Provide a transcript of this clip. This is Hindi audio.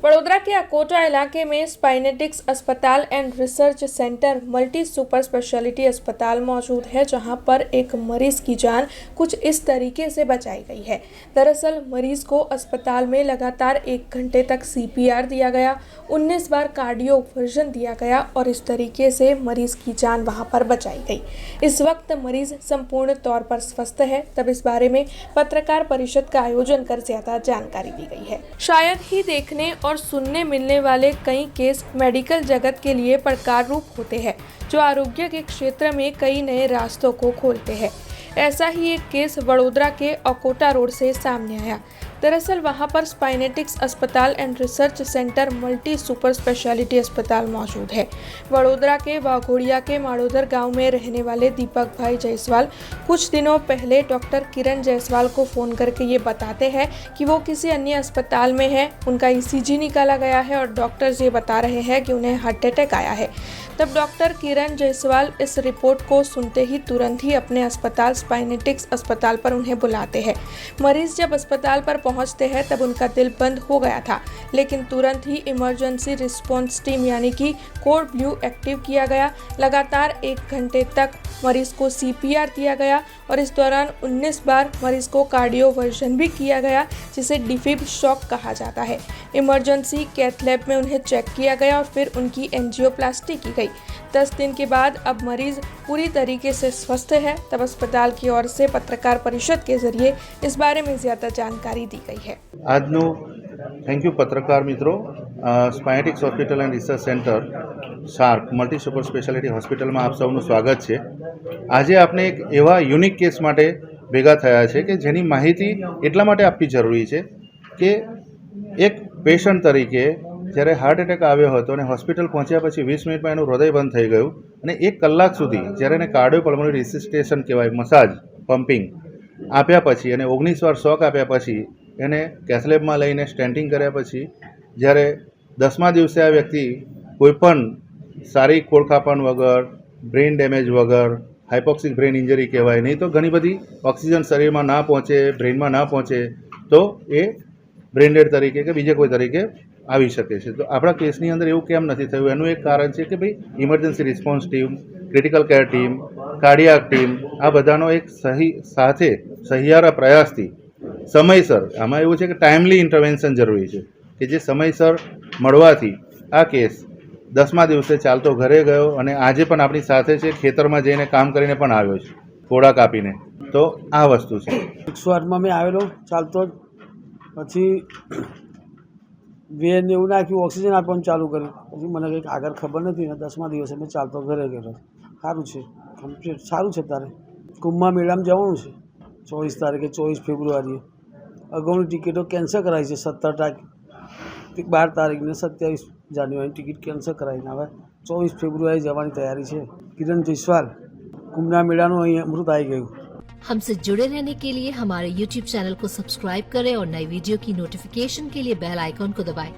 वडोदरा के अकोटा इलाके में स्पाइनेटिक्स अस्पताल and research centre multi super speciality अस्पताल मौजूद है, जहां पर एक मरीज की जान कुछ इस तरीके से बचाई गई है। दरअसल मरीज को अस्पताल में लगातार 1 घंटे तक CPR दिया गया, 19 बार कार्डियो वर्जन दिया गया और इस तरीके से मरीज की जान वहां पर बचाई गई। इस वक्त मरीज संपूर्ण तौर पर स्वस्थ है। तब इस बारे में पत्रकार परिषद का आयोजन कर ज्यादा जानकारी दी गई है। शायद ही देखने और सुनने मिलने वाले कई केस मेडिकल जगत के लिए पड़कार रूप होते हैं, जो आरोग्य के क्षेत्र में कई नए रास्तों को खोलते हैं। ऐसा ही एक केस वडोदरा के अकोटा रोड से सामने आया। दरअसल वहां पर स्पाइनेटिक्स अस्पताल and research centre multi super speciality अस्पताल मौजूद है। वडोदरा के वाघोड़िया के माड़ोदर गांव में रहने वाले दीपक भाई जायसवाल कुछ दिनों पहले डॉक्टर किरण जायसवाल को फ़ोन करके ये बताते हैं कि वो किसी अन्य अस्पताल में है। उनका ECG निकाला गया है और डॉक्टर्स ये बता रहे हैं कि उन्हें हार्ट अटैक आया है। तब डॉक्टर किरण जायसवाल इस रिपोर्ट को सुनते ही तुरंत ही अपने अस्पताल स्पाइनेटिक्स अस्पताल पर उन्हें बुलाते हैं। मरीज जब अस्पताल पर पहुंचते हैं तब उनका दिल बंद हो गया था, लेकिन तुरंत ही इमरजेंसी रिस्पांस टीम यानी कि कोड ब्लू एक्टिव किया गया। लगातार 1 घंटे तक मरीज को CPR दिया गया और इस दौरान 19 बार मरीज को कार्डियो वर्जन भी किया गया, जिसे डिफिब शॉक कहा जाता है। इमरजेंसी कैथ लैब में उन्हें चेक किया गया और फिर उनकी एंजियोप्लास्टी की गई। 10 दिन के बाद अब मरीज पूरी तरीके से स्वस्थ है। तब अस्पताल की ओर से पत्रकार परिषद के जरिए इस बारे में ज्यादा जानकारी दी गई है। આજનો થેન્ક યુ પત્રકાર મિત્રો। સ્પાઇનેટિક્સ hospital and research centre shark multi super speciality હોસ્પિટલમાં આપ સૌનું સ્વાગત છે। આજે આપણે એક એવા યુનિક કેસ માટે ભેગા થયા છે કે જેની માહિતી એટલા માટે આપવી જરૂરી છે કે એક પેશન્ટ તરીકે જ્યારે હાર્ટ એટેક આવ્યો હતો અને હોસ્પિટલ પહોંચ્યા પછી 20 મિનિટમાં એનું હૃદય બંધ થઈ ગયું અને 1 કલાક સુધી જ્યારે એને કાર્ડિયોપલ્મોનરી રિસિસ્ટેશન કહેવાય, મસાજ પમ્પિંગ આપ્યા પછી અને 19 વાર શોક આપ્યા પછી એને કેથલેબમાં લઈને સ્ટેન્ટિંગ કર્યા પછી જ્યારે 10મા દિવસે આ વ્યક્તિ કોઈપણ સારી ખોળખાપણ વગર, બ્રેઇન ડેમેજ વગર, હાઇપોક્સિક બ્રેઇન ઇન્જરી કહેવાય, નહીં તો ઘણી બધી ઓક્સિજન શરીરમાં ના પહોંચે, બ્રેઇનમાં ના પહોંચે તો એ બ્રેઇન ડેડ તરીકે કે બીજે કોઈ તરીકે આવી શકે છે। તો આપણા કેસની અંદર એવું કેમ નથી થયું, એનું એક કારણ છે કે ભાઈ emergency response team, critical care team, cardiac team આ બધાનો એક સાથે સહિયારા પ્રયાસથી સમયસર, આમાં એવું છે કે ટાઈમલી ઇન્ટરવેન્શન જરૂરી છે કે જે સમયસર મળવાથી આ કેસ 10મા દિવસે ચાલતો ઘરે ગયો અને આજે પણ આપણી સાથે છે, ખેતરમાં જઈને કામ કરીને પણ આવ્યો છે, કોડા કાપીને। તો આ વસ્તુ છે। 108માં મેં આવેલો ચાલતો જ, પછી વેન એવું નાખ્યું, ઓક્સિજન આપવાનું ચાલુ કર્યું, પછી મને કંઈક આગળ ખબર નથી ને 10મા દિવસે મેં ચાલતો ઘરે ગયેલો। સારું છે, કમ્પ્લીટ સારું છે। તારે કુંભમાં મેળામાં જવાનું છે 24 તારીખે, 24 ફેબ્રુઆરીએ। અગાઉની ટિકિટો કેન્સલ કરાવી છે, 17 તારીખ, 12 તારીખ ને 27 જાન્યુઆરીની ટિકિટ કેન્સલ કરાવીને હવે 24 ફેબ્રુઆરી જવાની તૈયારી છે। કિરણ જયસવાલ, કુંભના મેળાનું અહીં અમૃત આવી ગયું। हमसे जुड़े रहने के लिए हमारे YouTube चैनल को सब्सक्राइब करें और नई वीडियो की नोटिफिकेशन के लिए बेल आइकॉन को दबाएं।